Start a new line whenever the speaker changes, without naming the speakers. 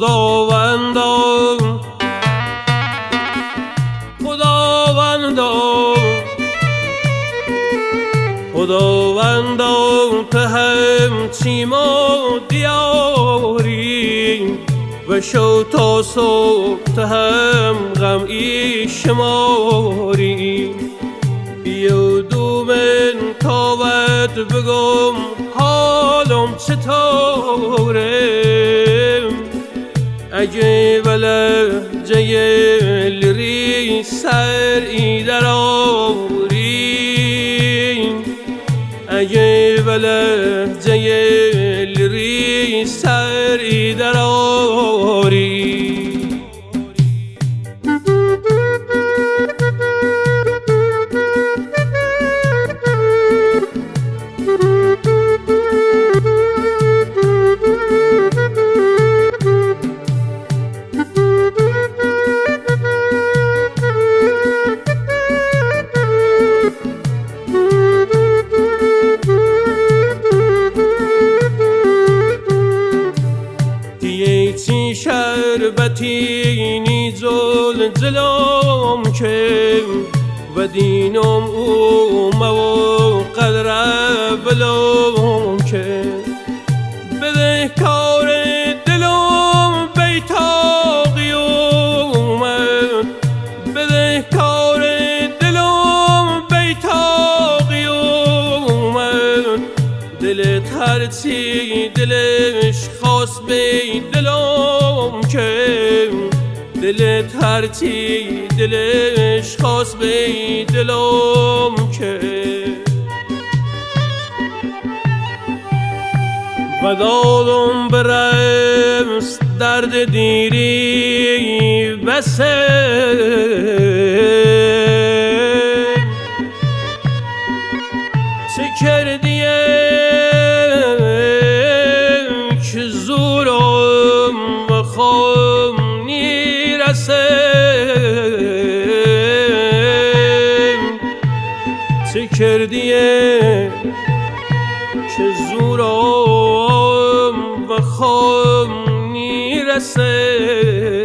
خداوندا خداوندا تو هم چیم و دیاری و شو تا صبح تو هم غم ای شماری بیا دومن تاوت بگم حالم چطوره اگه ولجه لری سر ای در آوری اگه ولجه لری سر ای در آوری شربتینی زلزلم که و دینم اومه و قدر بلوم که بده کار دلم بیتاقی اومد بده کار دلم بیتاقی اومد دلت هرچی دلش خواست بی دلم که دلت هرچی دلش خواست بی دلم که و دادم برست درد دیری بسه چه کردیه که زورم و خوام نیرسه چه کردیه که زورم و خوام نیرسه